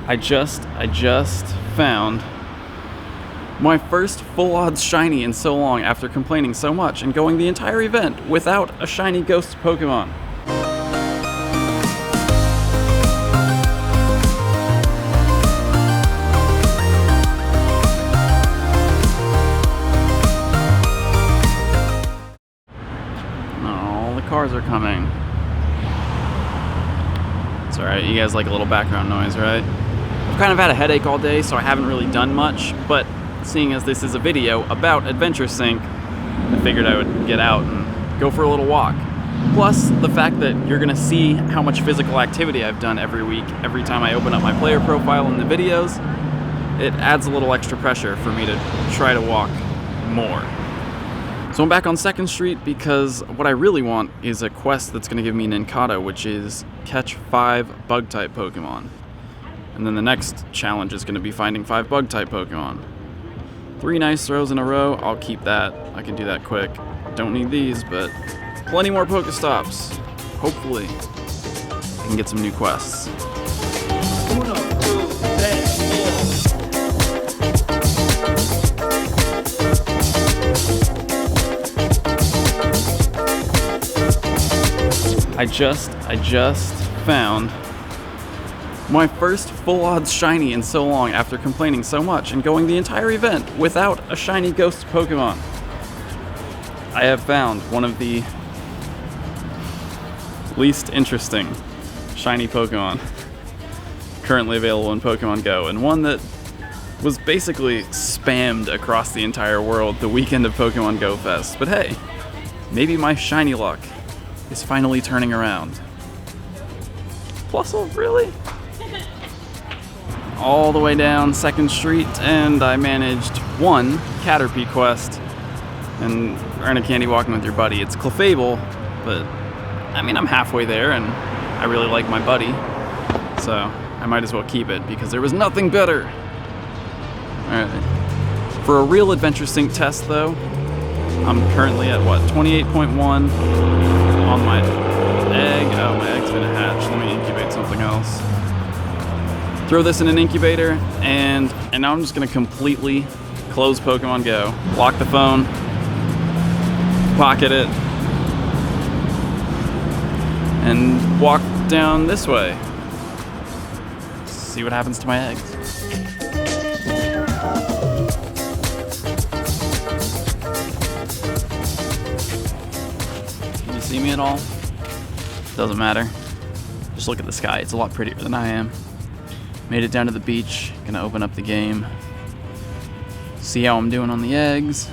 I just found my first full odds shiny in so long after complaining so much and going the entire event without a shiny ghost Pokemon. Oh, the cars are coming. It's alright, you guys like a little background noise, right? I've kind of had a headache all day, so I haven't really done much, but seeing as this is a video about Adventure Sync, I figured I would get out and go for a little walk. Plus, the fact that you're gonna see how much physical activity I've done every week, every time I open up my player profile in the videos, it adds a little extra pressure for me to try to walk more. So I'm back on 2nd Street because what I really want is a quest that's gonna give me Nincada, which is catch 5 Bug-type Pokemon. And then the next challenge is going to be finding 5 Bug-type Pokemon. 3 nice throws in a row, I'll keep that. I can do that quick. Don't need these, but plenty more Pokestops. Hopefully, I can get some new quests. 1, 2, 3, 4. I just found my first full odds shiny in so long after complaining so much and going the entire event without a shiny ghost Pokemon. I have found one of the least interesting shiny Pokemon currently available in Pokemon GO, and one that was basically spammed across the entire world the weekend of Pokemon GO Fest. But hey, maybe my shiny luck is finally turning around. Plusle, really? All the way down 2nd Street, and I managed 1 Caterpie quest and earn a candy walking with your buddy. It's Clefable, but I mean, I'm halfway there and I really like my buddy, so I might as well keep it because there was nothing better. Alright. For a real Adventure Sync test though, I'm currently at what, 28.1 on my egg. Oh, my egg's gonna hatch. Let me incubate something else. Throw this in an incubator, and now I'm just gonna completely close Pokemon GO. Lock the phone, pocket it, and walk down this way. See what happens to my eggs. Can you see me at all? Doesn't matter. Just look at the sky, it's a lot prettier than I am. Made it down to the beach, gonna open up the game. See how I'm doing on the eggs.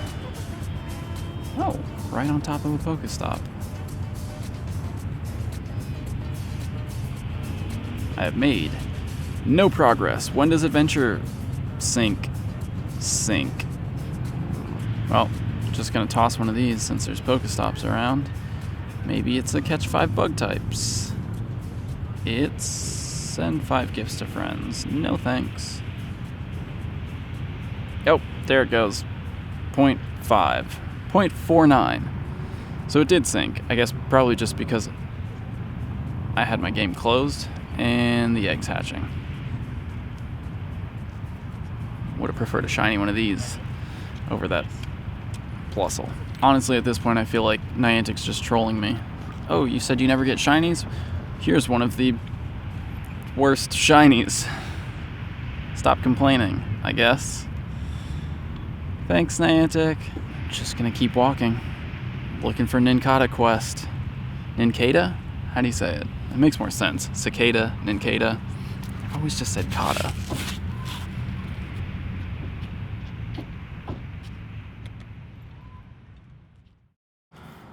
Oh, right on top of a Pokestop. I have made no progress. When does Adventure Sync? Well, just gonna toss one of these since there's Pokestops around. Maybe it's a catch 5 bug types. It's send 5 gifts to friends. No thanks. Oh, there it goes. 0.5. 0.49. So it did sync. I guess probably just because I had my game closed and the egg's hatching. Would have preferred a shiny one of these over that Plusle. Honestly, at this point, I feel like Niantic's just trolling me. Oh, you said you never get shinies? Here's one of the worst shinies. Stop complaining, I guess. Thanks, Niantic. Just gonna keep walking. Looking for Nincada quest. Nincada? How do you say it? It makes more sense. Cicada, Nincada. I've always just said Kata.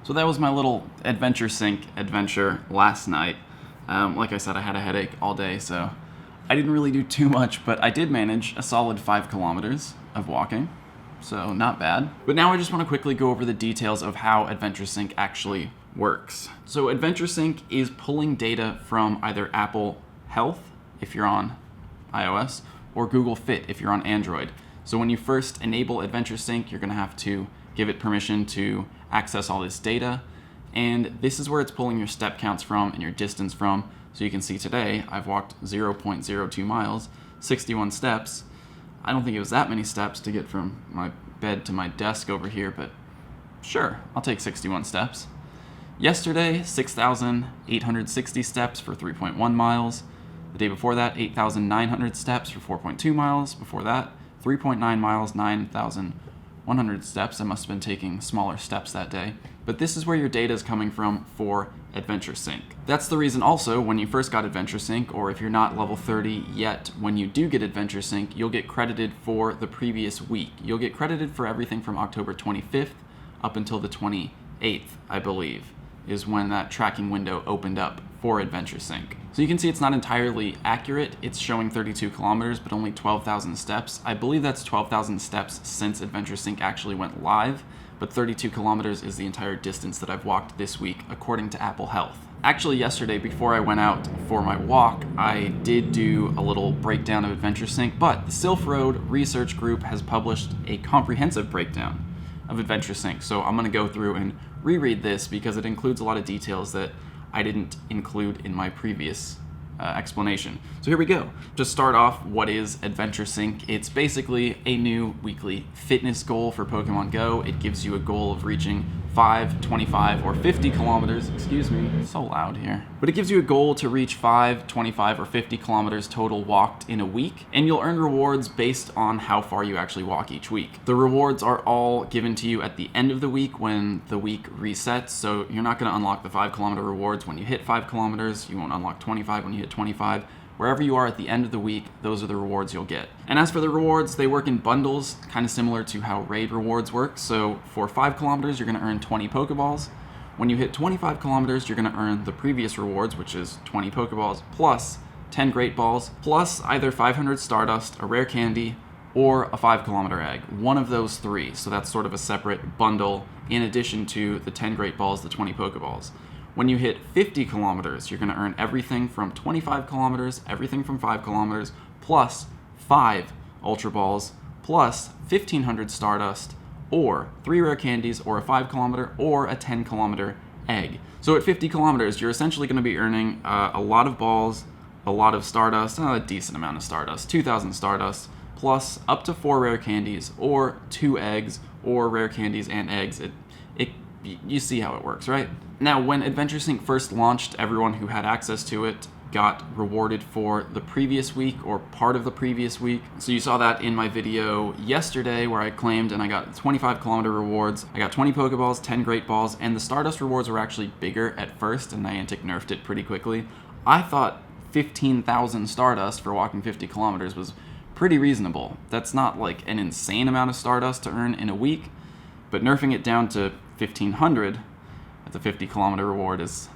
So that was my little Adventure Sync adventure last night. Like I said, I had a headache all day, so I didn't really do too much, but I did manage a solid 5 kilometers of walking, so not bad. But now I just want to quickly go over the details of how Adventure Sync actually works. So Adventure Sync is pulling data from either Apple Health, if you're on iOS, or Google Fit, if you're on Android. So when you first enable Adventure Sync, you're going to have to give it permission to access all this data, and this is where it's pulling your step counts from and your distance from. So you can see today I've walked 0.02 miles, 61 steps. I don't think it was that many steps to get from my bed to my desk over here, but sure, I'll take 61 steps. Yesterday, 6,860 steps for 3.1 miles. The day before that, 8,900 steps for 4.2 miles. Before that, 3.9 miles, 9,100 steps. I must have been taking smaller steps that day. But this is where your data is coming from for Adventure Sync. That's the reason also when you first got Adventure Sync, or if you're not level 30 yet, when you do get Adventure Sync, you'll get credited for the previous week. You'll get credited for everything from October 25th up until the 28th, I believe, is when that tracking window opened up for Adventure Sync. So you can see it's not entirely accurate. It's showing 32 kilometers, but only 12,000 steps. I believe that's 12,000 steps since Adventure Sync actually went live, but 32 kilometers is the entire distance that I've walked this week, according to Apple Health. Actually, yesterday, before I went out for my walk, I did do a little breakdown of Adventure Sync, but the Sylph Road Research Group has published a comprehensive breakdown of Adventure Sync. So I'm gonna go through and reread this because it includes a lot of details that I didn't include in my previous explanation. So here we go. Just start off, what is Adventure Sync? It's basically a new weekly fitness goal for Pokemon Go. It gives you a goal of reaching 5, 25, or 50 kilometers. Excuse me, it's so loud here. But it gives you a goal to reach 5, 25, or 50 kilometers total walked in a week, and you'll earn rewards based on how far you actually walk each week. The rewards are all given to you at the end of the week when the week resets, so you're not going to unlock the 5-kilometer rewards when you hit 5 kilometers, you won't unlock 25 when you hit 25. Wherever you are at the end of the week, those are the rewards you'll get. And as for the rewards, they work in bundles, kind of similar to how raid rewards work. So for 5 kilometers, you're going to earn 20 Pokeballs. When you hit 25 kilometers, you're going to earn the previous rewards, which is 20 Pokeballs, plus 10 Great Balls, plus either 500 Stardust, a rare candy, or a 5-kilometer egg. One of those 3. So that's sort of a separate bundle in addition to the 10 Great Balls, the 20 Pokeballs. When you hit 50 kilometers, you're going to earn everything from 25 kilometers, everything from 5 kilometers, plus 5 Ultra Balls, plus 1,500 Stardust, or 3 rare candies, or a 5-kilometer, or a 10-kilometer egg. So at 50 kilometers, you're essentially going to be earning a lot of balls, a lot of Stardust, a decent amount of Stardust, 2,000 Stardust, plus up to 4 rare candies, or 2 eggs, or rare candies and eggs. You see how it works, right? Now, when Adventure Sync first launched, everyone who had access to it got rewarded for the previous week or part of the previous week. So you saw that in my video yesterday where I claimed and I got 25-kilometer rewards. I got 20 Pokeballs, 10 Great Balls, and the Stardust rewards were actually bigger at first, and Niantic nerfed it pretty quickly. I thought 15,000 Stardust for walking 50 kilometers was pretty reasonable. That's not like an insane amount of Stardust to earn in a week, but nerfing it down to 1,500 at the 50-kilometer reward is,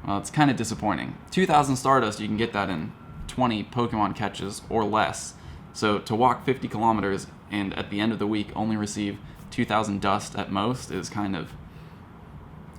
well, it's kind of disappointing. 2,000 Stardust, you can get that in 20 Pokemon catches or less. So to walk 50 kilometers and at the end of the week only receive 2,000 dust at most is kind of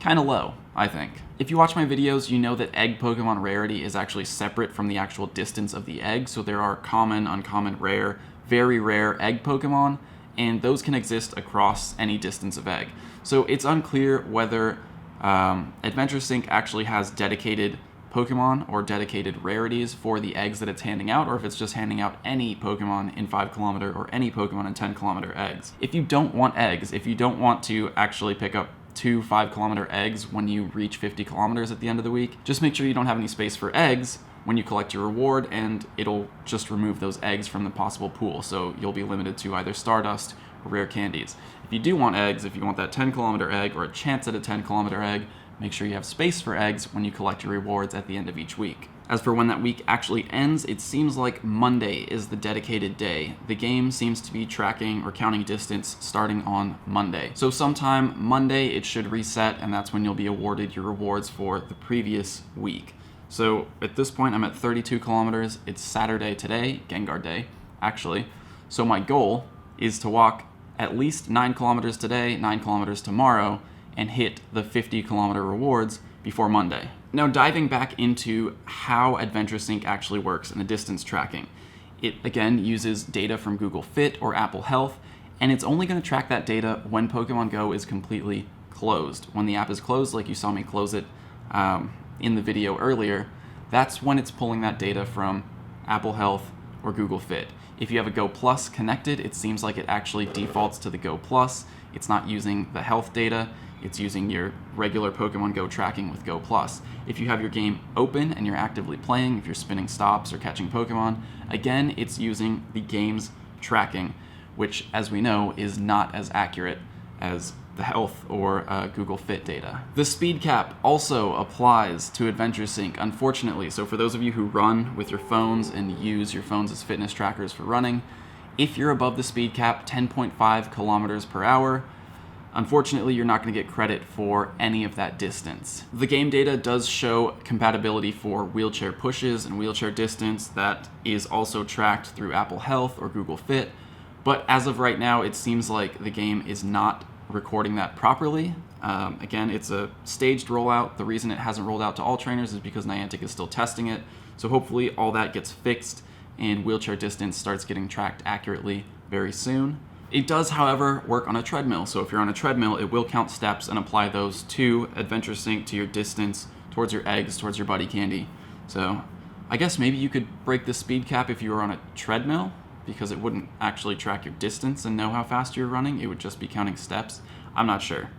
low, I think. If you watch my videos, you know that egg Pokemon rarity is actually separate from the actual distance of the egg. So there are common, uncommon, rare, very rare egg Pokemon, and those can exist across any distance of egg. So it's unclear whether Adventure Sync actually has dedicated Pokemon or dedicated rarities for the eggs that it's handing out, or if it's just handing out any Pokemon in 5-kilometer or any Pokemon in 10-kilometer eggs. If you don't want eggs, if you don't want to actually pick up 2 5-kilometer eggs when you reach 50 kilometers at the end of the week, just make sure you don't have any space for eggs when you collect your reward, and it'll just remove those eggs from the possible pool, so you'll be limited to either Stardust or rare candies. If you do want eggs, if you want that 10-kilometer egg or a chance at a 10-kilometer egg, make sure you have space for eggs when you collect your rewards at the end of each week. As for when that week actually ends, it seems like Monday is the dedicated day. The game seems to be tracking or counting distance starting on Monday. So sometime Monday it should reset, and that's when you'll be awarded your rewards for the previous week. So at this point I'm at 32 kilometers. It's Saturday today, Gengar Day, actually. So my goal is to walk at least 9 kilometers today, 9 kilometers tomorrow, and hit the 50-kilometer rewards before Monday. Now, diving back into how Adventure Sync actually works and the distance tracking. It, again, uses data from Google Fit or Apple Health, and it's only going to track that data when Pokemon Go is completely closed. When the app is closed, like you saw me close it in the video earlier, that's when it's pulling that data from Apple Health or Google Fit. If you have a Go Plus connected, it seems like it actually defaults to the Go Plus. It's not using the health data, it's using your regular Pokemon Go tracking with Go Plus. If you have your game open and you're actively playing, if you're spinning stops or catching Pokemon, again, it's using the game's tracking, which, as we know, is not as accurate as the health or Google Fit data. The speed cap also applies to Adventure Sync, unfortunately. So for those of you who run with your phones and use your phones as fitness trackers for running, if you're above the speed cap, 10.5 kilometers per hour, unfortunately, you're not going to get credit for any of that distance. The game data does show compatibility for wheelchair pushes and wheelchair distance. That is also tracked through Apple Health or Google Fit. But as of right now, it seems like the game is not recording that properly. Again, it's a staged rollout. The reason it hasn't rolled out to all trainers is because Niantic is still testing it. So hopefully all that gets fixed and wheelchair distance starts getting tracked accurately very soon. It does, however, work on a treadmill. So if you're on a treadmill, it will count steps and apply those to Adventure Sync, to your distance, towards your eggs, towards your buddy candy. So I guess maybe you could break the speed cap if you were on a treadmill, because it wouldn't actually track your distance and know how fast you're running. It would just be counting steps. I'm not sure.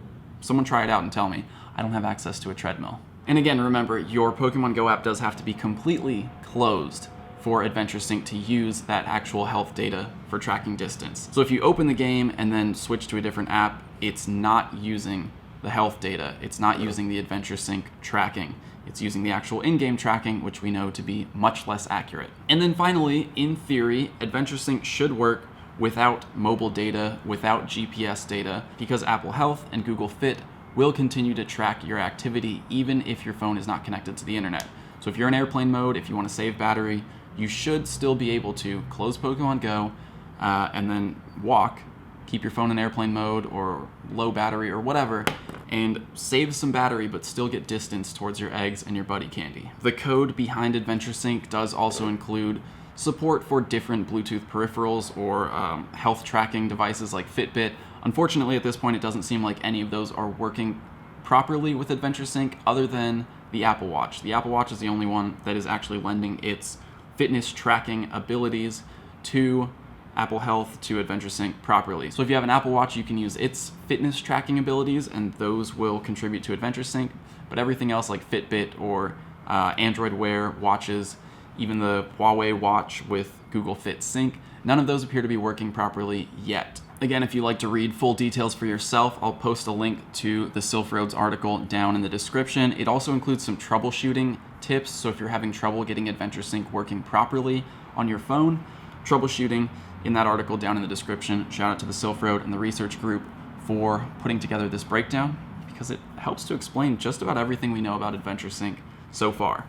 Someone try it out and tell me. I don't have access to a treadmill. And again, remember, your Pokemon Go app does have to be completely closed for Adventure Sync to use that actual health data for tracking distance. So if you open the game and then switch to a different app, it's not using the health data. It's not using the Adventure Sync tracking. It's using the actual in-game tracking, which we know to be much less accurate. And then finally, in theory, Adventure Sync should work without mobile data, without GPS data, because Apple Health and Google Fit will continue to track your activity even if your phone is not connected to the internet. So if you're in airplane mode, if you want to save battery, you should still be able to close Pokemon Go and then walk, keep your phone in airplane mode or low battery or whatever, and save some battery but still get distance towards your eggs and your buddy candy. The code behind Adventure Sync does also include support for different Bluetooth peripherals or health tracking devices like Fitbit. Unfortunately, at this point, it doesn't seem like any of those are working properly with Adventure Sync other than the Apple Watch. The Apple Watch is the only one that is actually lending its fitness tracking abilities to Apple Health to Adventure Sync properly. So if you have an Apple Watch, you can use its fitness tracking abilities, and those will contribute to Adventure Sync. But everything else like Fitbit or Android Wear watches, even the Huawei watch with Google Fit Sync, none of those appear to be working properly yet. Again, if you'd like to read full details for yourself, I'll post a link to the Sylph Roads article down in the description. It also includes some troubleshooting tips, so if you're having trouble getting Adventure Sync working properly on your phone, troubleshooting in that article down in the description. Shout out to the Sylph Road and the research group for putting together this breakdown, because it helps to explain just about everything we know about Adventure Sync so far.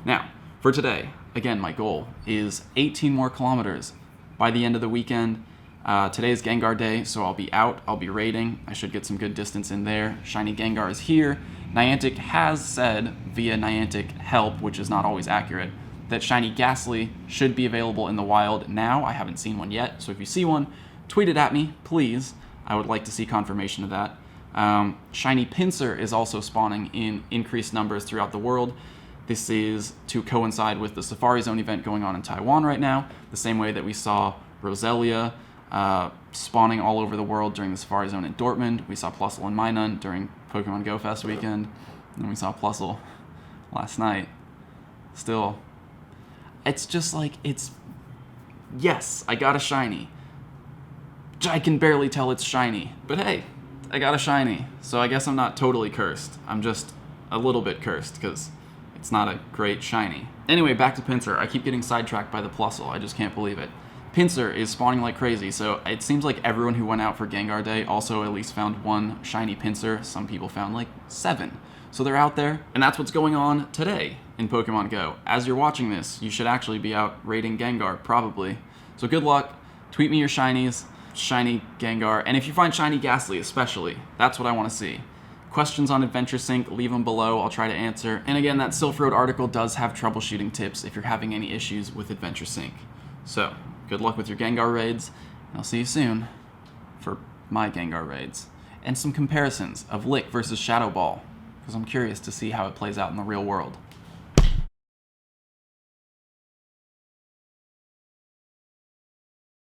Now, for today, again, my goal is 18 more kilometers by the end of the weekend. Today is Gengar Day, so I'll be out, I'll be raiding. I should get some good distance in there. Shiny Gengar is here. Niantic has said via Niantic Help, which is not always accurate, that Shiny Ghastly should be available in the wild now. I haven't seen one yet, so if you see one, tweet it at me, please. I would like to see confirmation of that. Shiny Pinsir is also spawning in increased numbers throughout the world. This is to coincide with the Safari Zone event going on in Taiwan right now, the same way that we saw Roselia spawning all over the world during the Safari Zone in Dortmund. We saw Plusle and Minun during Pokemon Go Fest weekend, and we saw Plusle last night. Still, it's just like, yes, I got a shiny. I can barely tell it's shiny, but hey, I got a shiny, so I guess I'm not totally cursed. I'm just a little bit cursed, because it's not a great shiny. Anyway, back to Pinsir. I keep getting sidetracked by the Plusle. I just can't believe it. Pinsir is spawning like crazy, so it seems like everyone who went out for Gengar Day also at least found one shiny Pinsir. Some people found like 7. So they're out there, and that's what's going on today in Pokemon Go. As you're watching this, you should actually be out raiding Gengar, probably. So good luck. Tweet me your shinies, shiny Gengar, and if you find shiny Ghastly especially, that's what I want to see. Questions on Adventure Sync, leave them below. I'll try to answer. And again, that Sylph Road article does have troubleshooting tips if you're having any issues with Adventure Sync. So, good luck with your Gengar raids, and I'll see you soon for my Gengar raids. And some comparisons of Lick versus Shadow Ball, because I'm curious to see how it plays out in the real world.